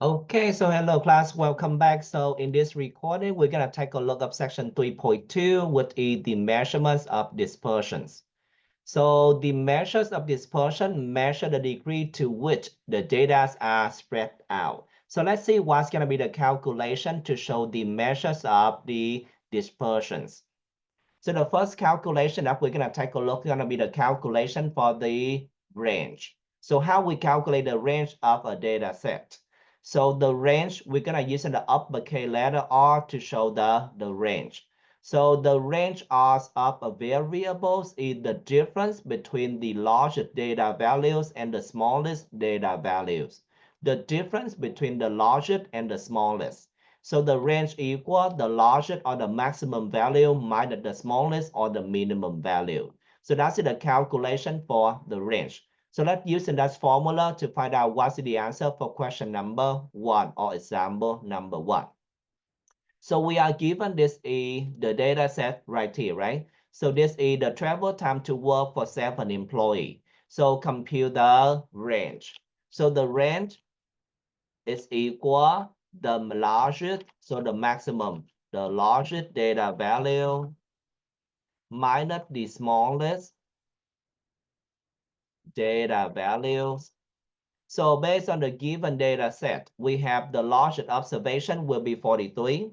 Okay, so hello class, welcome back. So in this recording, we're gonna take a look at section 3.2, which is the measurements of dispersions. So the measures of dispersion measure the degree to which the data are spread out. So let's see what's gonna be the calculation to show the measures of the dispersions. So the first calculation that we're gonna take a look is gonna be the calculation for the range. So how we calculate the range of a data set. So the range, we're gonna use the uppercase letter R to show the range. So the range of variables is the difference between the largest data values and the smallest data values. The difference between the largest and the smallest. So the range equal the largest or the maximum value minus the smallest or the minimum value. So that's the calculation for the range. So let's use that formula to find out what's the answer for question number 1 or example number 1. So we are given this is the data set right here, right? So this is the travel time to work for 7 employees. So compute the range. So the range is equal the largest, so the maximum, the largest data value minus the smallest data values. So based on the given data set, we have the largest observation will be 43.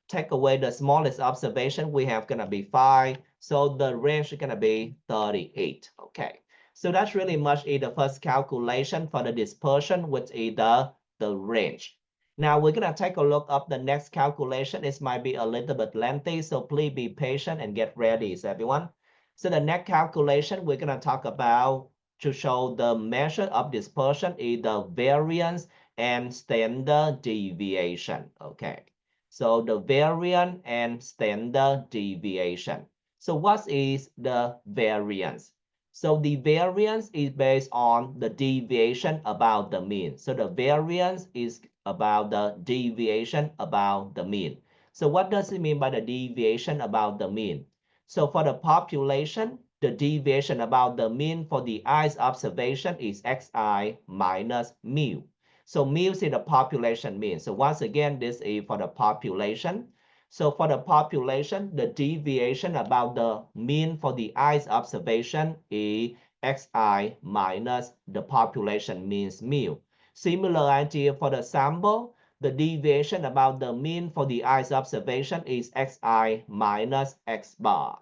Take away the smallest observation, we have gonna be 5. So the range is gonna be 38. Okay. So that's really much is the first calculation for the dispersion, which is the range. Now we're gonna take a look up the next calculation. It might be a little bit lengthy, so please be patient and get ready, everyone. So the next calculation we're gonna talk about to show the measure of dispersion is the variance and standard deviation. Okay. So the variance and standard deviation. So what is the variance? So the variance is based on the deviation about the mean. So the variance is about the deviation about the mean. So what does it mean by the deviation about the mean? So for the population, the deviation about the mean for the i's observation is xi minus mu. So mu is the population mean. So once again, this is for the population. So for the population, the deviation about the mean for the i's observation is xi minus the population means mu. Similar idea for the sample, the deviation about the mean for the i's observation is xi minus x bar.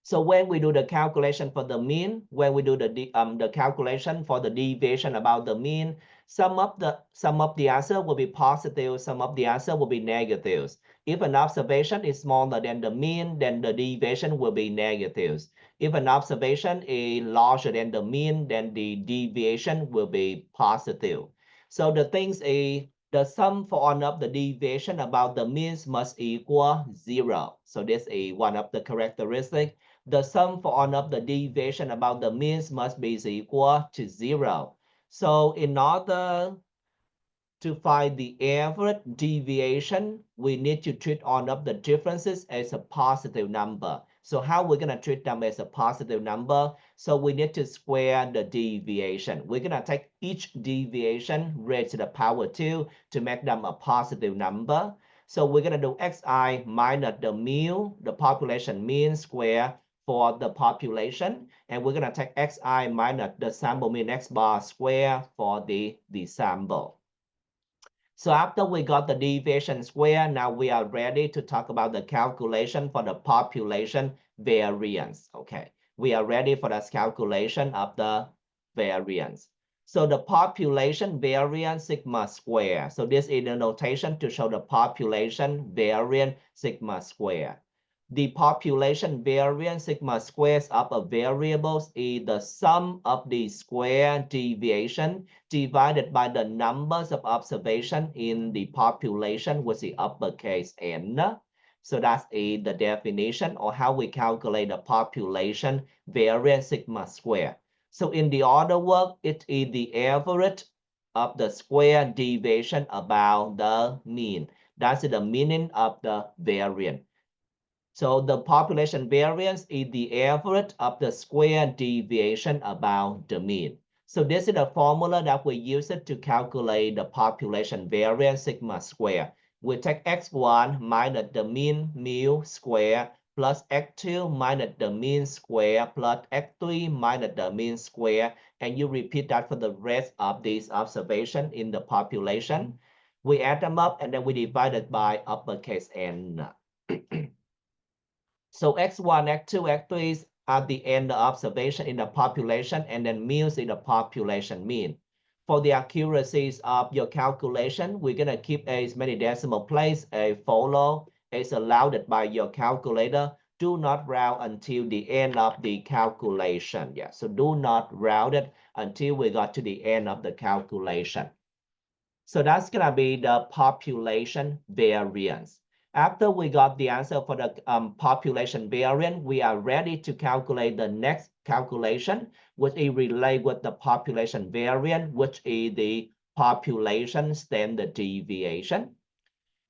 So when we do the calculation for the mean, when we do the calculation for the deviation about the mean, some of the answer will be positive, some of the answer will be negative. If an observation is smaller than the mean, then the deviation will be negative. If an observation is larger than the mean, then the deviation will be positive. So the things is the sum for all of the deviation about the means must equal 0. So this is one of the characteristics. The sum for all of the deviation about the means must be equal to 0. So in order to find the average deviation, we need to treat all of the differences as a positive number. So how we're going to treat them as a positive number? So we need to square the deviation. We're going to take each deviation raised to the power 2 to make them a positive number. So we're going to do xi minus the mu, the population mean square for the population. And we're going to take xi minus the sample mean x bar square for the sample. So after we got the deviation square, now we are ready to talk about the calculation for the population variance. Okay, we are ready for this calculation of the variance. So the population variance sigma square. So this is the notation to show the population variance sigma square. The population variance sigma squares of a variables is the sum of the square deviation divided by the numbers of observation in the population with the uppercase N. So that's the definition or how we calculate the population variance sigma square. So in the other work, it is the average of the square deviation about the mean. That's the meaning of the variance. So the population variance is the average of the square deviation about the mean. So this is the formula that we use it to calculate the population variance sigma square. We take x1 minus the mean mu square plus x2 minus the mean square plus x3 minus the mean square, and you repeat that for the rest of these observations in the population. We add them up and then we divide it by uppercase N. So x1, x2, x3 at the end of observation in the population, and then mu is in the population mean. For the accuracies of your calculation, we're going to keep as many decimal places as follow is allowed by your calculator. Do not round until the end of the calculation. Yeah, so do not round it until we got to the end of the calculation. So that's going to be the population variance. After we got the answer for the population variance, we are ready to calculate the next calculation, which is related with the population variance, which is the population standard deviation.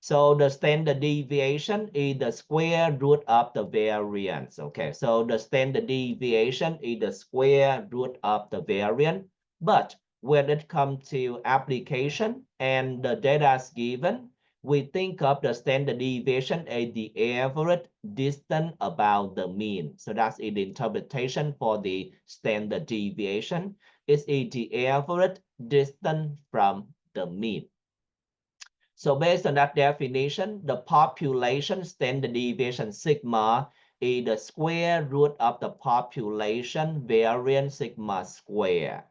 So the standard deviation is the square root of the variance. Okay, so the standard deviation is the square root of the variance. But when it comes to application and the data is given, we think of the standard deviation as the average distance about the mean. So that's the interpretation for the standard deviation. It's the average distance from the mean. So based on that definition, the population standard deviation sigma is the square root of the population variance sigma square.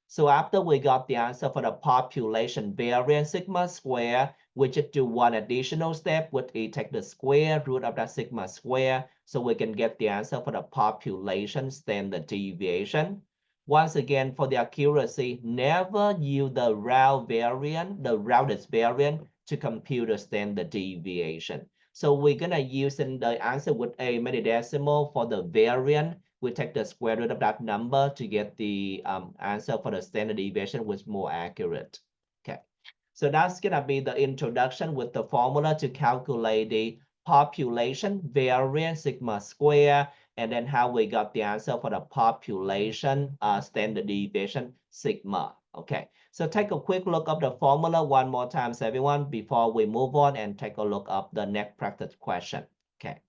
So after we got the answer for the population variance sigma square, we just do one additional step, which is take the square root of that sigma square, so we can get the answer for the population standard deviation. Once again, for the accuracy, never use the round variant, the rounded variant to compute the standard deviation. So we're gonna use the answer with a many decimal for the variant. We take the square root of that number to get the answer for the standard deviation, which is more accurate. Okay, so that's gonna be the introduction with the formula to calculate the population variance sigma square, and then how we got the answer for the population standard deviation sigma. Okay, so take a quick look of the formula one more time, everyone, before we move on and take a look of the next practice question. Okay.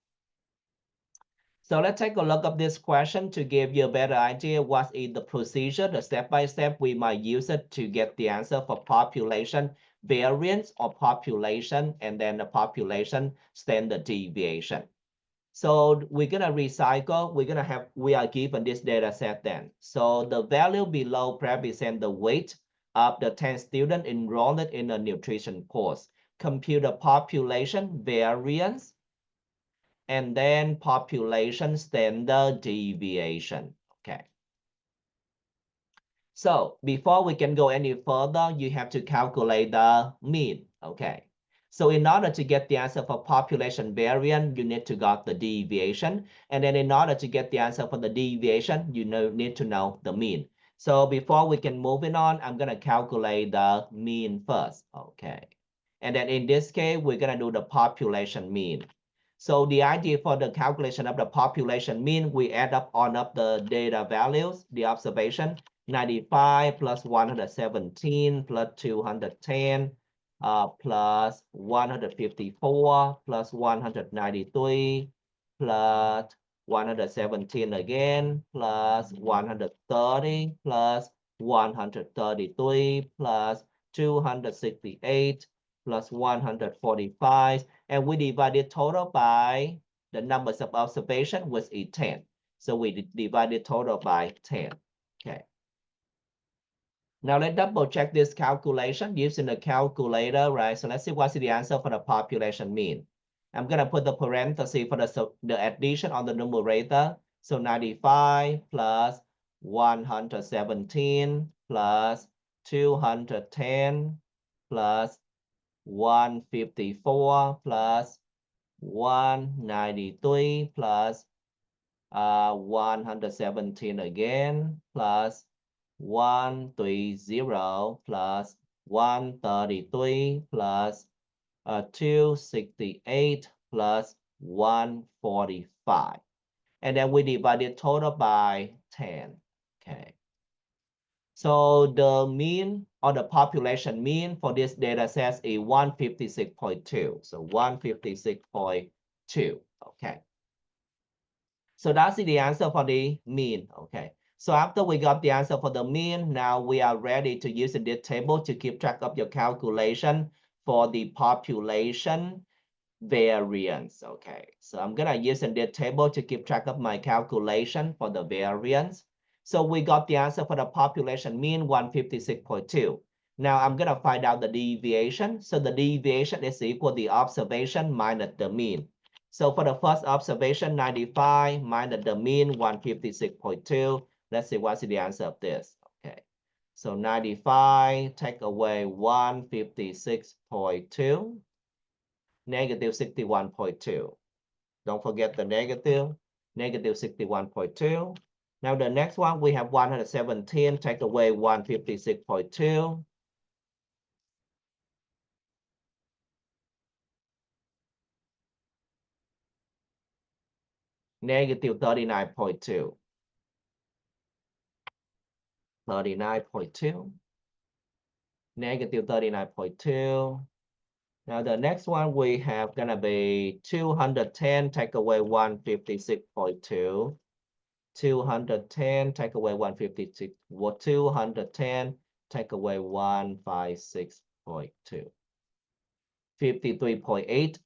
So let's take a look at this question to give you a better idea what is the procedure, the step-by-step we might use it to get the answer for population variance or population and then the population standard deviation. So we're gonna recycle, we are given this data set then. So the value below represent the weight of the 10 students enrolled in a nutrition course. Compute the population variance and then population standard deviation. Okay. So before we can go any further, you have to calculate the mean. Okay. So in order to get the answer for population variance, you need to get the deviation. And then in order to get the answer for the deviation, you need to know the mean. So before we can move on, I'm going to calculate the mean first. Okay. And then in this case, we're going to do the population mean. So the idea for the calculation of the population mean, we add up on up the data values, the observation, 95 plus 117 plus 210 plus 154 plus 193 plus 117 again plus 130 plus 133 plus 268 plus 145, and we divided total by the numbers of observation, which is 10. So we divided total by 10. Okay. Now let's double check this calculation using the calculator, right? So let's see what's the answer for the population mean. I'm gonna put the parenthesis for the addition on the numerator. So 95 plus 117 plus 210 plus 154 plus 193 plus 117 again plus 130 plus 133 plus 268 plus 145. And then we divided total by 10. Okay. So the mean or the population mean for this data set is 156.2. So 156.2. Okay. So that's the answer for the mean. Okay. So after we got the answer for the mean, now we are ready to use this table to keep track of your calculation for the population variance. Okay, so I'm gonna use this table to keep track of my calculation for the variance. So we got the answer for the population mean 156.2. Now I'm gonna find out the deviation. So the deviation is equal to the observation minus the mean. So for the first observation, 95 minus the mean 156.2. Let's see what's the answer of this. Okay, so 95 take away 156.2. Negative 61.2. Don't forget the negative, negative 61.2. Now the next one, we have 117, take away 156.2. Negative 39.2. 39.2. Negative 39.2. Now the next one we have gonna be 210, take away 156.2. 210, take away 156, 210, take away 156.2. 53.8,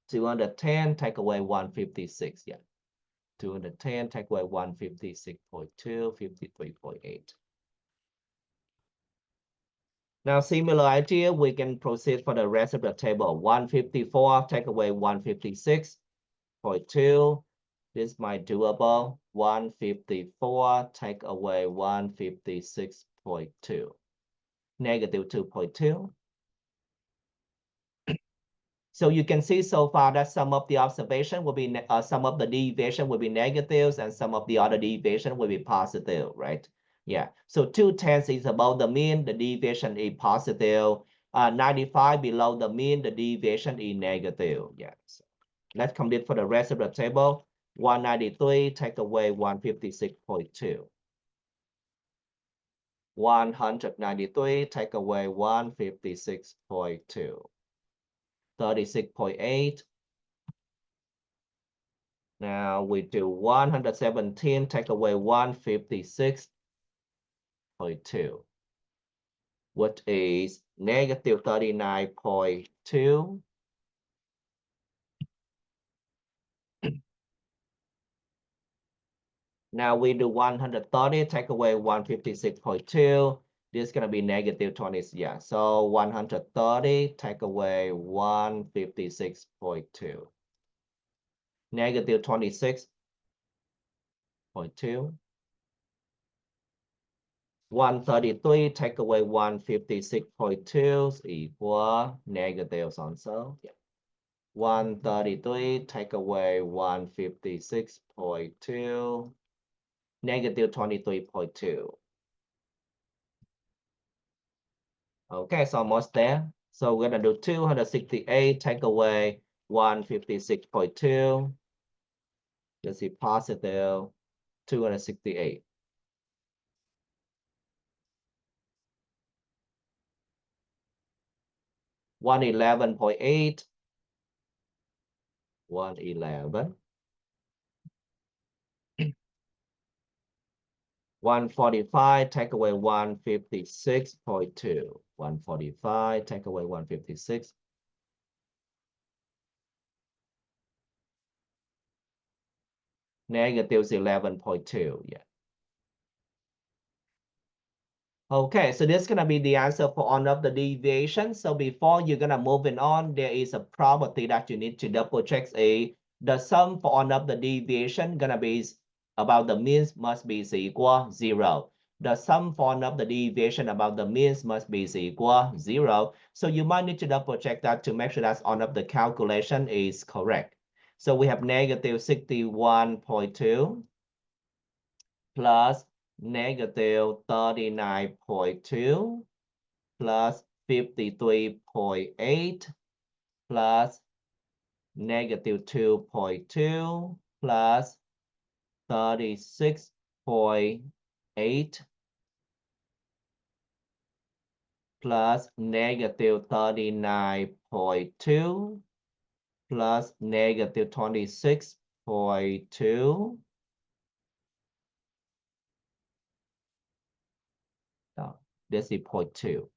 210, take away 156, yeah. 210, take away 156.2, 53.8. Now, similar idea, we can proceed for the rest of the table. 154, take away 156.2. This might doable. 154, take away 156.2. Negative 2.2. So you can see so far that some of the observation will be, some of the deviation will be negatives and some of the other deviation will be positive, right? Yeah, so 2/10 is above the mean, the deviation is positive. 95 below the mean, the deviation is negative. Yeah, so let's complete for the rest of the table. 193, take away 156.2. 193, take away 156.2. 36.8. Now we do 117, take away 156.2, which is negative 39.2. Now we do 130, take away 156.2. This is going to be negative 20. Yeah, so 130, take away 156.2. Negative 26.2. 133, take away 156.2 is equal negative also. Yeah. 133, take away 156.2, negative 23.2. Okay, it's almost there. So we're gonna do 268, take away 156.2. Let's see, positive 268. 111.8. 111. 145, take away 156.2. 145, take away 156. Negative 11.2, yeah. Okay, so this is gonna be the answer for all of the deviations. So before you're gonna moving on, there is a property that you need to double check. The sum for all of the deviation gonna be about the means must be equal 0. The sum for all of the deviation about the means must be equal 0. So you might need to double check that to make sure that all of the calculation is correct. So we have negative 61.2 plus negative 39.2 plus 53.8 plus negative 2.2 plus 36.8 plus negative 39.2 plus negative 26.2. No, this is 0.2.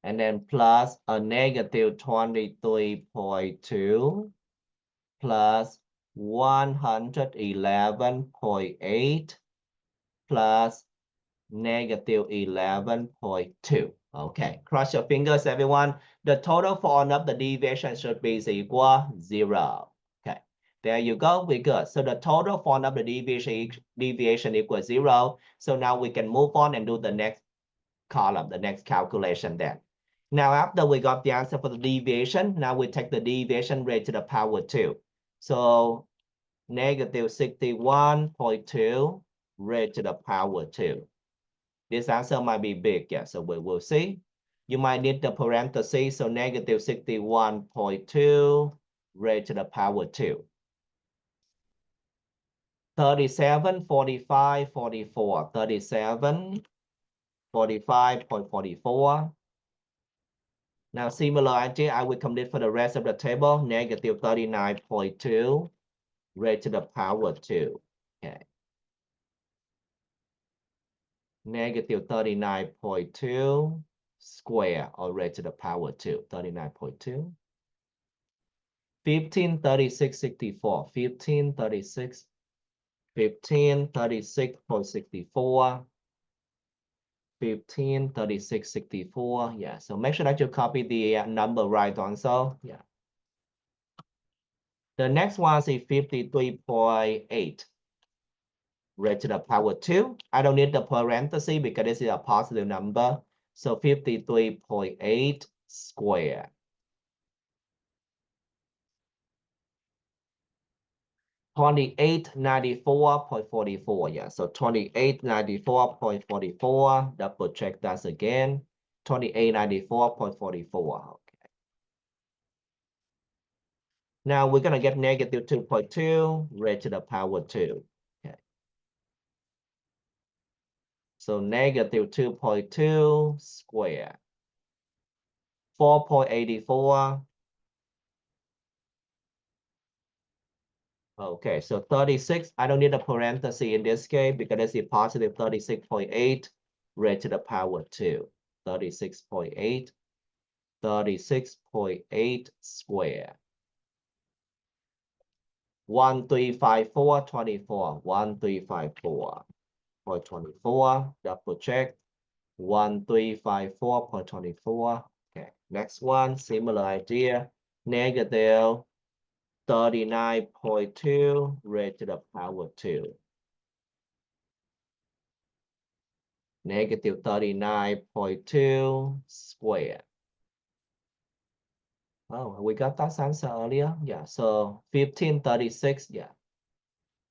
And then plus a negative 23.2 plus 111.8 plus negative 11.2. Okay, cross your fingers, everyone. The total for all of the deviation should be equal 0. Okay, there you go. We're good. So the total for all of the deviation equals 0. So now we can move on and do the next column, the next calculation then. Now, after we got the answer for the deviation, now we take the deviation raised to the power 2. So negative 61.2 raised to the power 2. This answer might be big, yeah, so we will see. You might need the parentheses, so negative 61.2 raised to the power 2. 37, 45, 44, 37, 45.44. Now, similar idea, I will complete for the rest of the table, negative 39.2 raised to the power 2. Okay. Negative 39.2 square or raised to the power 2, 39.2. 1536.64, 1536, 1536.64, 1536.64. Yeah, so make sure that you copy the number right also. Yeah. The next one is 53.8 raised to the power 2. I don't need the parenthesis because this is a positive number. So 53.8 square. 2894.44. Yeah, so 2894.44. Double check that again. 2894.44. Okay. Now we're gonna get negative 2.2 raised to the power 2. Okay. So negative 2.2 square. 4.84. Okay, so 36, I don't need a parenthesis in this case because it's a positive 36.8 raised to the power 2. 36.8, 36.8 square. 1354.24, 1354.24, double check. 1354.24. Okay, next one, similar idea, negative 39.2 raised to the power 2. Negative 39.2 square. Oh, we got that answer earlier. Yeah, so 1536, yeah.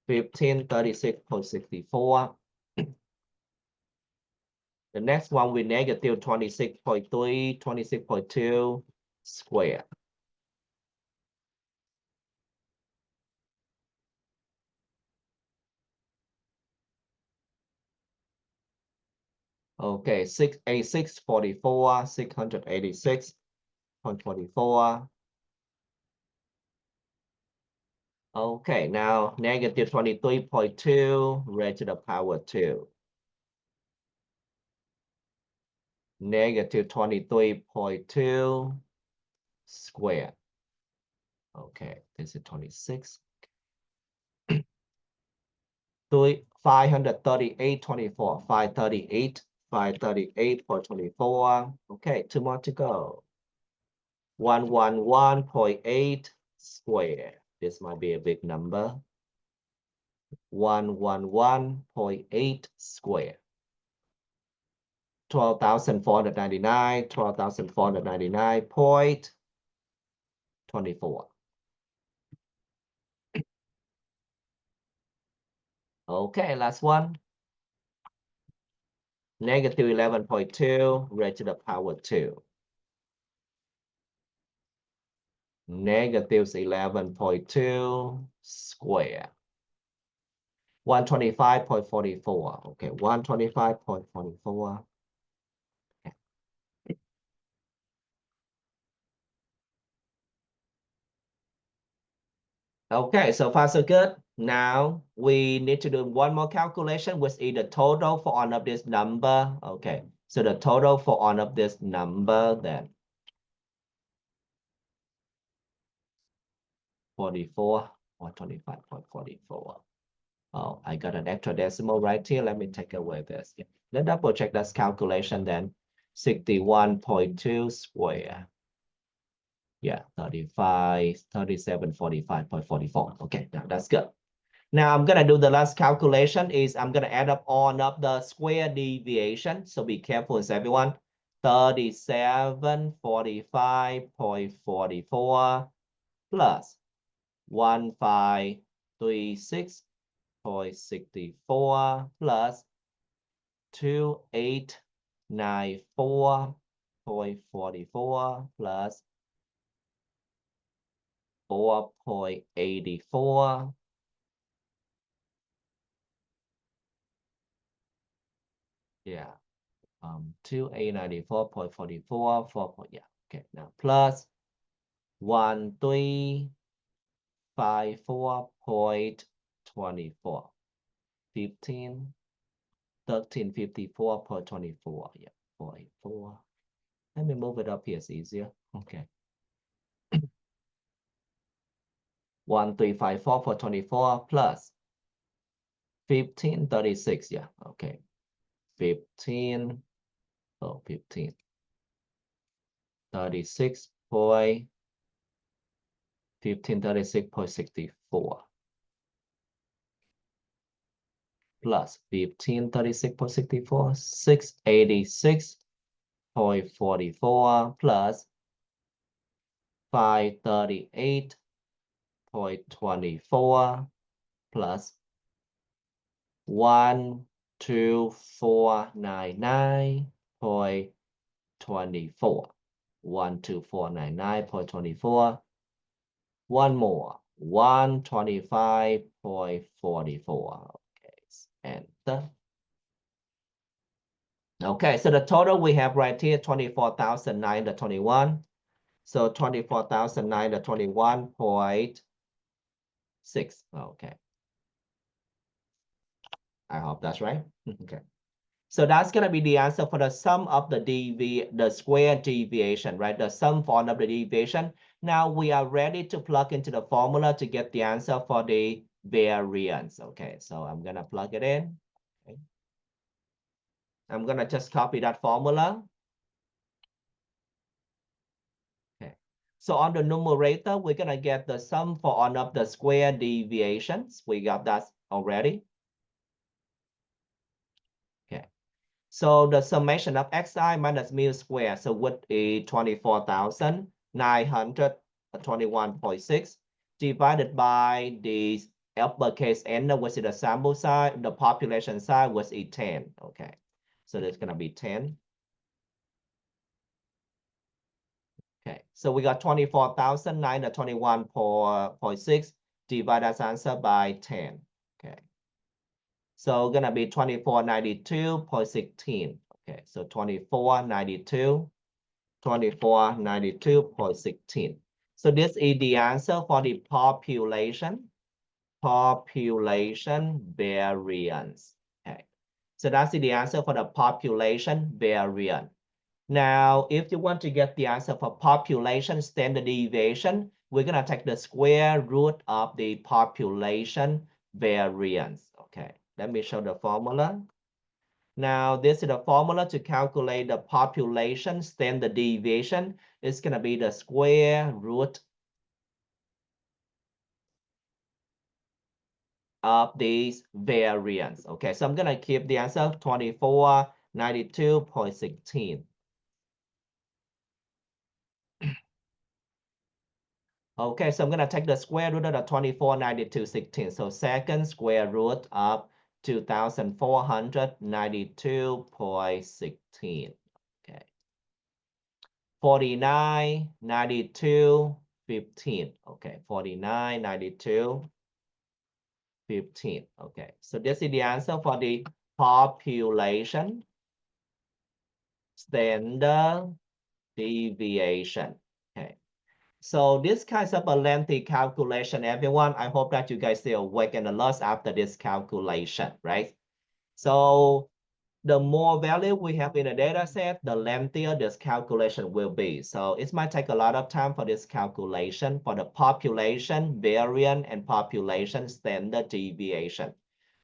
1536.64. The next one with negative 26.3, 26.2 square. Okay, 686.44, 686.44. Okay, now negative 23.2 raised to the power 2. Negative 23.2 square. Okay, this is 26. 538.24, 538.24. Okay, 2 more to go. 111.8 square. This might be a big number. 111.8 square. 12,499, 12,499.24. Okay, last one. Negative 11.2 raised to the power 2. Negative 11.2 square. 125.44. Okay, 125.44. Okay, so far so good. Now we need to do one more calculation, which is the total for all of this number. Okay, so the total for all of this number then 44 or 25.44. Oh, I got an extra decimal right here. Let me take away this. Yeah. Let's double check this calculation then. 61.2 square. Yeah, 35, 37, 45.44. Okay, now that's good. Now I'm gonna do the last calculation is I'm gonna add up all of the square deviation. So be careful, everyone. 37, 45.44 plus 1536.64 plus 2894.44 plus 4.84. Yeah. 2894.44, 4. Yeah. Okay. Now plus 1354.24. 15 1354.24. Yeah. 484. Let me move it up here. It's easier. Okay. 1354.24 plus 1536. Yeah. Okay. 15. Oh, 15. 36 point 1536.64 plus 1536.64, 686.44 plus 538.24 plus 12499.24. 12499.24. One more. 125.44. Okay, enter. Okay, so the total we have right here 24,921. So 24,921.6. Okay. I hope that's right. Okay. So that's gonna be the answer for the sum of the square deviation, right? The sum form of the deviation. Now we are ready to plug into the formula to get the answer for the variance. Okay, so I'm gonna plug it in. Okay. I'm gonna just copy that formula. Okay. So on the numerator, we're gonna get the sum for all of the square deviations. We got that already. Okay. So the summation of xi minus mu square, so would be 24,921.6 divided by the uppercase n, which is the sample size, the population size, which is 10. Okay. So there's gonna be 10. Okay, so we got 24,921.6 divided as answer by 10. Okay, so gonna be 2492.16. Okay, so 2492.16. So this is the answer for the population variance. Okay, so that's the answer for the population variance. Now, if you want to get the answer for population standard deviation, we're going to take the square root of the population variance. Okay, let me show the formula. Now, this is the formula to calculate the population standard deviation. It's going to be the square root of these variance. Okay, so I'm going to keep the answer 2492.16. Okay, so I'm going to take the square root of the 2492.16. So second square root of 2492.16. Okay. 4992.15. Okay, 4992. 15. Okay, so this is the answer for the population standard deviation. Okay, so this kind of a lengthy calculation, everyone. I hope that you guys stay awake and alert after this calculation, right? So the more value we have in a data set, the lengthier this calculation will be. So it might take a lot of time for this calculation for the population variance and population standard deviation.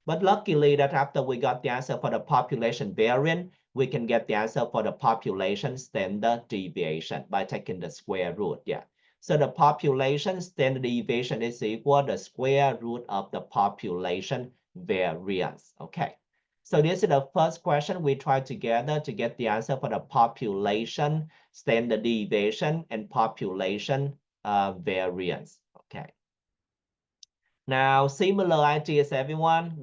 But luckily that after we got the answer for the population variance, we can get the answer for the population standard deviation by taking the square root. Yeah. So the population standard deviation is equal to the square root of the population variance. Okay. So this is the first question we tried together to get the answer for the population standard deviation and population variance. Okay. Now, similar ideas, everyone.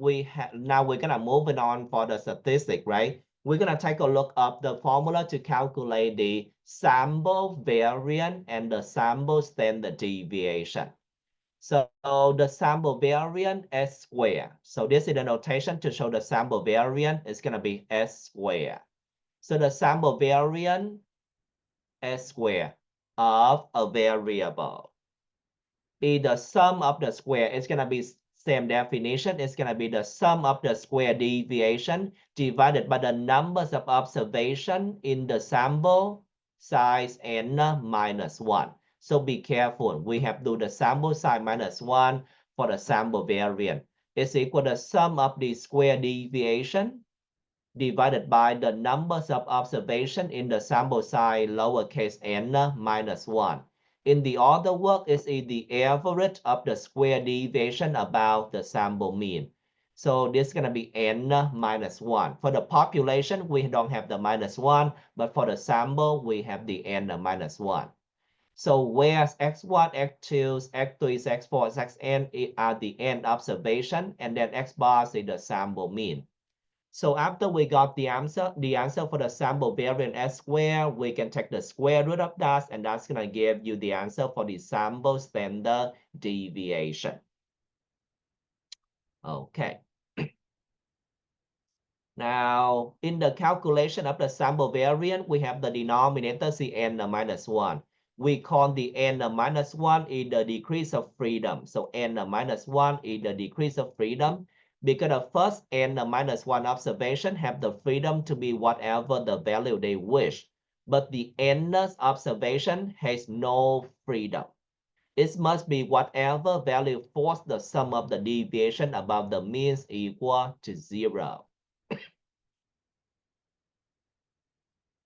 Now we're gonna move on for the statistic, right? We're gonna take a look at the formula to calculate the sample variance and the sample standard deviation. So the sample variance S squared. So this is the notation to show the sample variance is gonna be S squared. So the sample variance S squared of a variable be the sum of the square. It's going to be same definition. It's going to be the sum of the square deviation divided by the numbers of observation in the sample size n minus 1. So be careful. We have to do the sample size minus 1 for the sample variance. It's equal to the sum of the square deviation divided by the numbers of observation in the sample size lowercase n minus 1. In the other work is the average of the square deviation about the sample mean. So this is going to be n minus 1. For the population, we don't have the minus 1, but for the sample, we have the n minus 1. So whereas x1, x2, x3, x4, xn are the n observation, and then x bar is the sample mean. So after we got the answer for the sample variance S squared, we can take the square root of that, and that's going to give you the answer for the sample standard deviation. Okay. Now, in the calculation of the sample variance, we have the denominator Cn minus 1. We call the n minus 1 is the decrease of freedom. So n minus 1 is the decrease of freedom, because the first n minus 1 observation have the freedom to be whatever the value they wish. But the nth observation has no freedom. It must be whatever value force the sum of the deviation above the means equal to 0.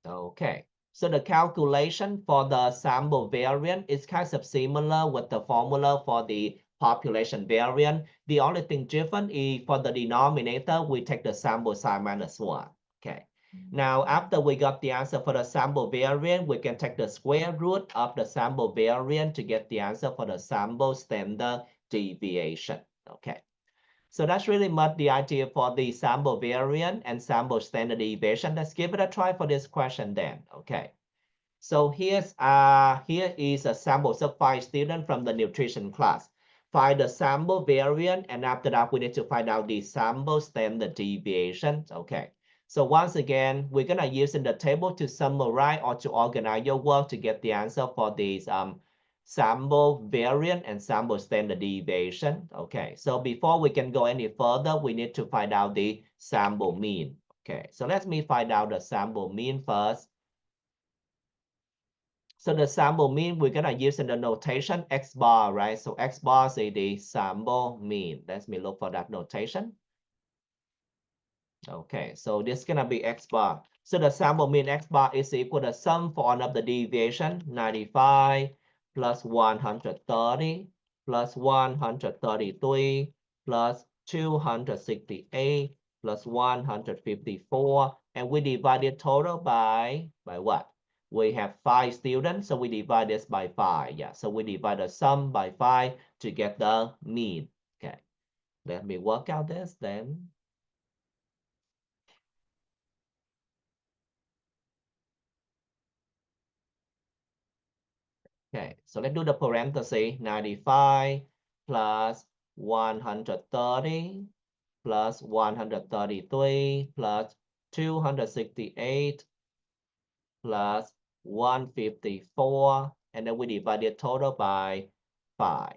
Okay, so the calculation for the sample variance is kind of similar with the formula for the population variance. The only thing different is for the denominator, we take the sample size minus 1. Okay, now after we got the answer for the sample variance, we can take the square root of the sample variance to get the answer for the sample standard deviation. Okay. So that's really much the idea for the sample variance and sample standard deviation. Let's give it a try for this question then. Okay. So here is a sample of 5 students from the nutrition class. Find the sample variance, and after that we need to find out the sample standard deviation. Okay. So once again, we're gonna use in the table to summarize or to organize your work to get the answer for these sample variance and sample standard deviation. Okay, so before we can go any further, we need to find out the sample mean. Okay, so let me find out the sample mean first. So the sample mean, we're gonna use in the notation x bar, right? So x bar is the sample mean. Let me look for that notation. Okay, so this is gonna be x bar. So the sample mean x bar is equal to sum for one of the deviation, 95 plus 130 plus 133 plus 268 plus 154, and we divided total by what? We have 5 students, so we divide this by 5. Yeah, so we divide the sum by 5 to get the mean. Okay, let me work out this then. Okay, so let's do the parenthesis, 95 plus 130 plus 133 plus 268 plus 154, and then we divide the total by 5.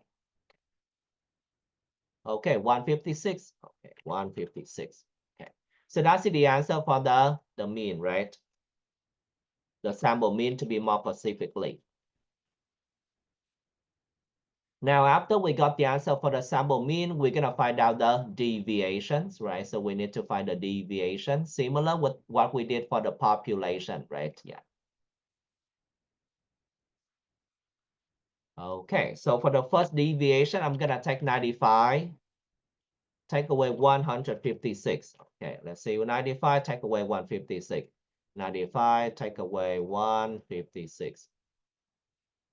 Okay, 156. Okay, 156. Okay, so that's the answer for the mean, right? The sample mean, to be more specifically. Now, after we got the answer for the sample mean, we're gonna find out the deviations, right? So we need to find the deviation, similar with what we did for the population, right? Yeah. Okay, so for the first deviation, I'm gonna take 95, take away 156. Okay, let's see, 95, take away 156. 95, take away 156.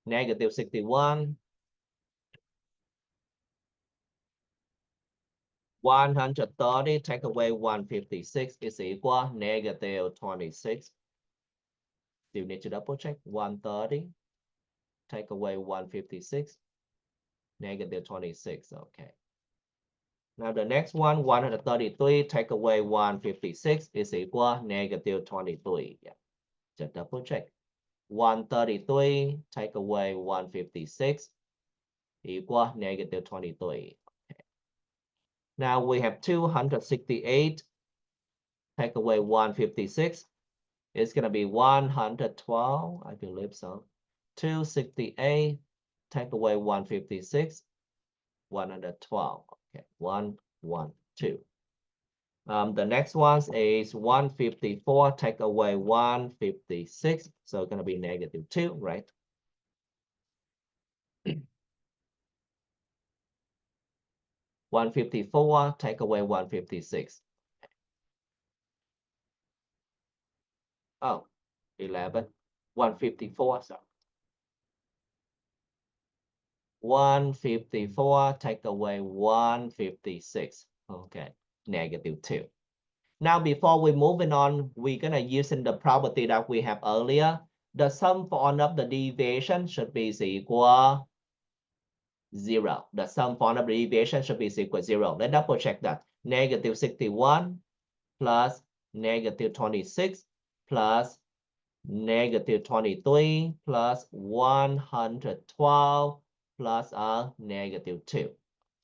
Negative 61. 130, take away 156 is equal negative 26. Still need to double check. 130, take away 156, negative 26. Okay. Now the next one, 133, take away 156 is equal negative 23. Yeah, just double check. 133, take away 156, equal negative 23. Okay. Now we have 268, take away 156. It's going to be 112, I believe so. 268, take away 156, 112. Okay, 112. The next one is 154, take away 156. So it's going to be negative 2, right? 154, take away 156. Oh, 11. 154, sorry. 154, take away 156. Okay, negative 2. Now, before we moving on, we're gonna using the property that we have earlier. The sum of the deviation should be equal 0. The sum of the deviation should be equal 0. Let's double check that. Negative 61 plus negative 26 plus negative 23 plus 112 plus a negative 2.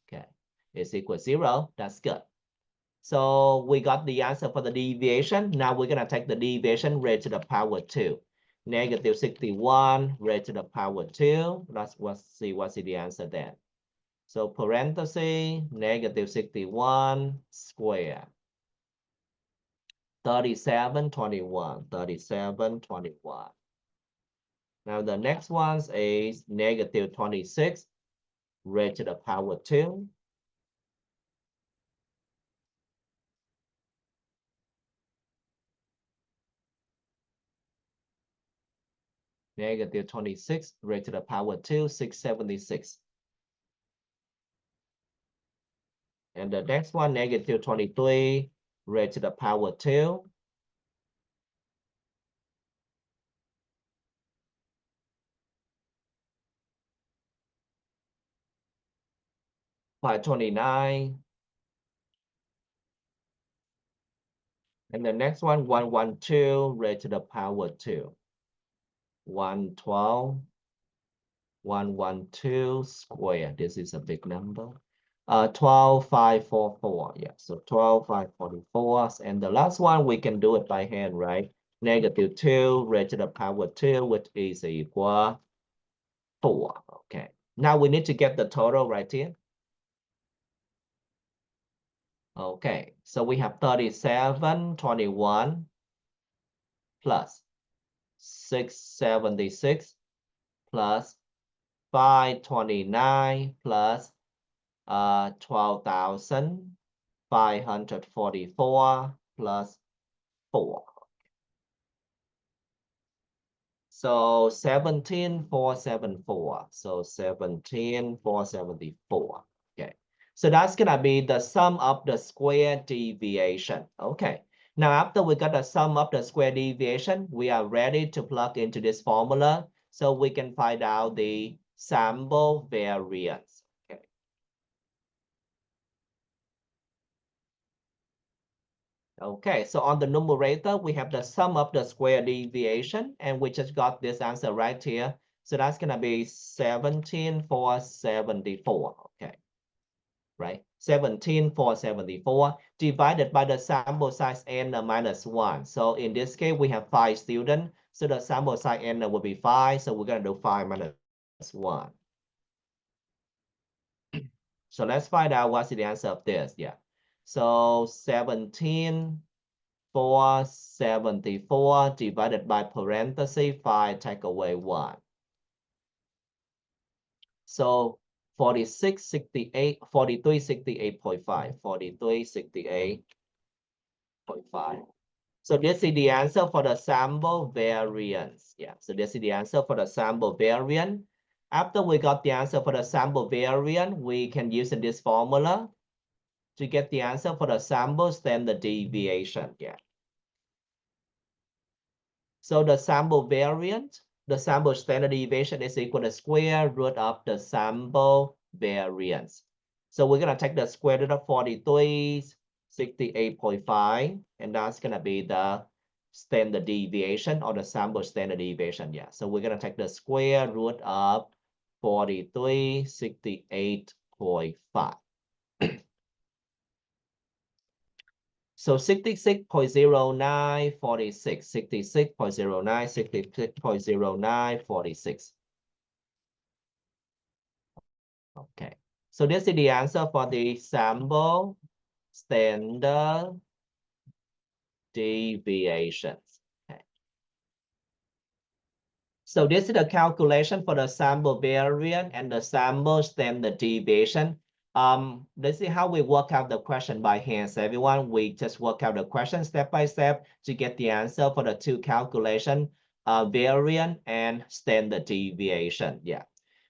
Okay, it's equal 0. That's good. So we got the answer for the deviation. Now we're gonna take the deviation raised to the power 2. Negative 61 raised to the power 2. Let's see what's the answer then. So parenthesis, negative 61 square. 3721, 3721. Now the next one is negative 26 raised to the power 2. Negative 26 raised to the power 2, 676. And the next one, negative 23 raised to the power 2. By 29. And the next one, 112 raised to the power 2. 112. 112 square. This is a big number. 12,544. Yeah, so 12,544. And the last one, we can do it by hand, right? Negative 2 raised to the power 2, which is equal 4. Okay. Now we need to get the total right here. Okay, so we have 3721 plus 676 plus 529 plus 12,544 plus 4. So 17,474. So 17,474. Okay. So that's gonna be the sum of the square deviation. Okay. Now after we got the sum of the square deviation, we are ready to plug into this formula so we can find out the sample variance. Okay. Okay, so on the numerator, we have the sum of the square deviation, and we just got this answer right here. So that's gonna be 17,474, okay, right? 17,474 divided by the sample size n minus 1. So in this case, we have 5 students, so the sample size n will be 5, so we're gonna do 5 minus 1. So let's find out what's the answer of this, yeah. So 17,474 divided by parenthesis 5, take away 1. So 4368.5, 4368.5. So this is the answer for the sample variance. Yeah, so this is the answer for the sample variance. After we got the answer for the sample variance, we can use this formula to get the answer for the sample standard deviation. Yeah. So the sample variance, the sample standard deviation is equal to square root of the sample variance. So we're gonna take the square root of 4368.5, and that's gonna be the standard deviation or the sample standard deviation. Yeah. So we're gonna take the square root of 4368.5. So 66.09, 46, 66.09, 66.09, 46. Okay, so this is the answer for the sample standard deviations. Okay. So this is the calculation for the sample variance and the sample standard deviation. Let's see how we work out the question by hands. Everyone, we just work out the question step by step to get the answer for the two calculation, variance and standard deviation. Yeah.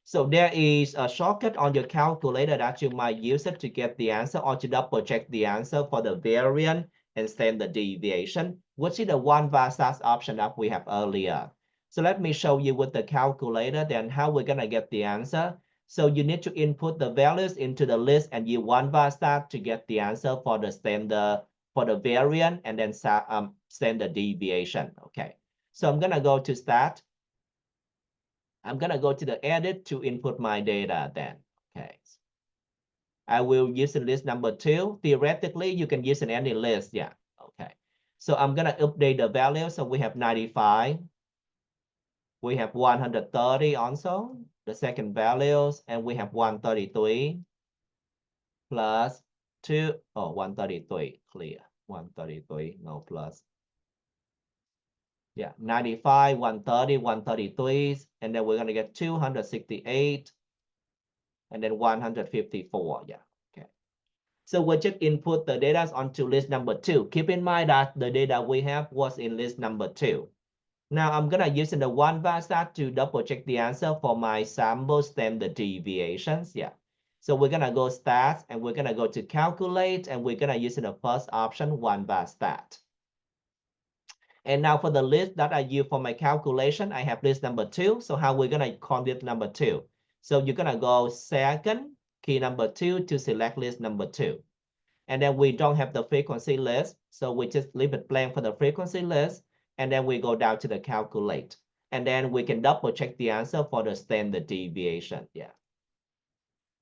So there is a shortcut on your calculator that you might use it to get the answer or to double check the answer for the variance and standard deviation, which is the one versus option that we have earlier. So let me show you with the calculator then how we're gonna get the answer. So you need to input the values into the list and you one by stat to get the answer for the standard, for the variance and then standard deviation. Okay. So I'm gonna go to stat. I'm gonna go to the edit to input my data then. Okay. I will use the list number 2. Theoretically, you can use in any list. Yeah. Okay. So I'm gonna update the value. So we have 95. We have 130 also, the second values, and we have 133 plus 2, 133, clear, 133, no plus. Yeah, 95, 130, 133, and then we're going to get 268, and then 154, yeah, okay. So we just input the data onto list number 2. Keep in mind that the data we have was in list number 2. Now I'm gonna use the one VASA to double check the answer for my sample standard deviations. Yeah. So we're gonna go stats and we're gonna go to calculate and we're gonna use the first option, one VAStat. And now for the list that I use for my calculation, I have list number 2. So how we're gonna call this number 2? So you're gonna go second key number 2 to select list number 2. And then we don't have the frequency list. So we just leave it blank for the frequency list. And then we go down to the calculate. And then we can double check the answer for the standard deviation. Yeah.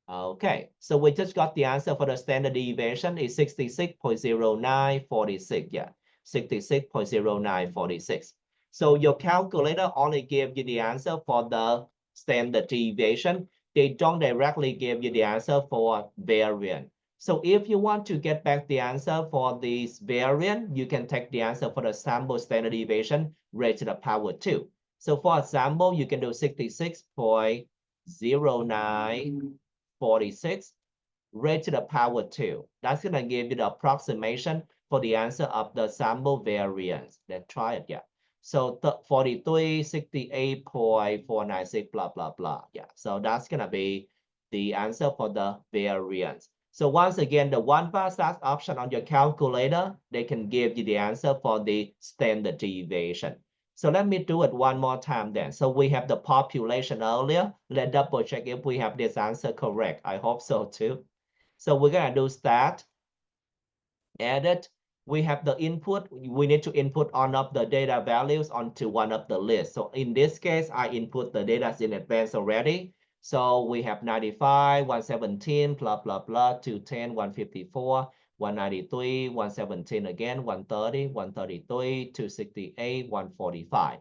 Okay, so we just got the answer for the standard deviation is 66.0946. Yeah, 66.0946. So your calculator only gives you the answer for the standard deviation. They don't directly give you the answer for variance. So if you want to get back the answer for this variance, you can take the answer for the sample standard deviation raised to the power 2. So for example, you can do 66.0946 raised to the power 2. That's going to give you the approximation for the answer of the sample variance. Let's try it, yeah. So 4368.496, blah, blah, blah. Yeah, so that's going to be the answer for the variance. So once again, the one VASAT option on your calculator, they can give you the answer for the standard deviation. So let me do it one more time then. So we have the population earlier. Let's double check if we have this answer correct. I hope so too. So we're gonna do stat, edit, we have the input. We need to input one of the data values onto one of the lists. So in this case, I input the data in advance already. So we have 95, 117, blah, blah, blah, 210, 154, 193, 117 again, 130, 133, 268, 145.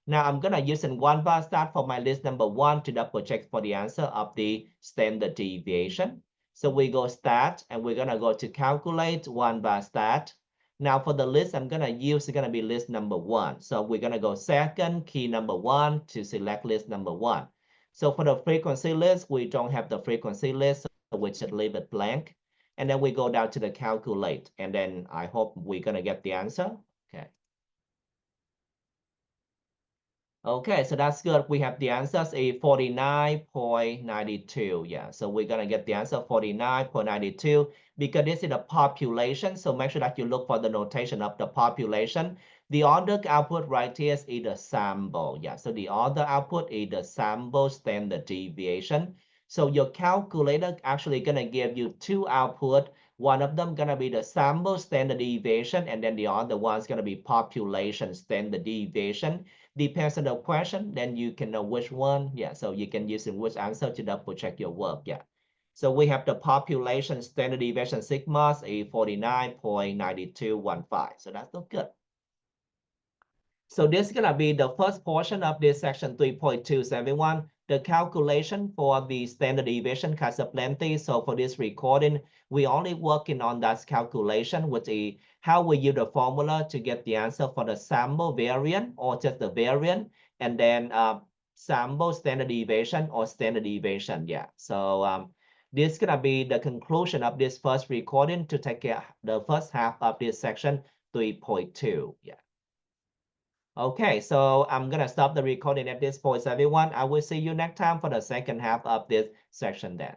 Now I'm gonna use an one bar start for my list number one to double check for the answer of the standard deviation. So we go start and we're gonna go to calculate one bar start. Now for the list I'm gonna use is gonna be list number one. So we're gonna go second key number one to select list number one. So for the frequency list, we don't have the frequency list, so we should leave it blank. And then we go down to the calculate, and then I hope we're gonna get the answer. Okay. Okay, so that's good. We have the answers is 49.92. Yeah, so we're gonna get the answer 49.92 because this is a population. So make sure that you look for the notation of the population. The other output right here is the sample. Yeah, so the other output is the sample standard deviation. So your calculator actually gonna give you two output. One of them gonna be the sample standard deviation, and then the other one's gonna be population standard deviation. Depends on the question, then you can know which one. Yeah, so you can use which answer to double check your work. Yeah. So we have the population standard deviation sigma is 49.9215. So that's not good. So this is gonna be the first portion of this section 3.271. The calculation for the standard deviation kind of plenty. So for this recording, we only working on that calculation, which is how we use the formula to get the answer for the sample variant or just the variant, and then sample standard deviation or standard deviation. Yeah. So this is gonna be the conclusion of this first recording to take care the first half of this section 3.2. Yeah. Okay, so I'm gonna stop the recording at this point, everyone. I will see you next time for the second half of this section then.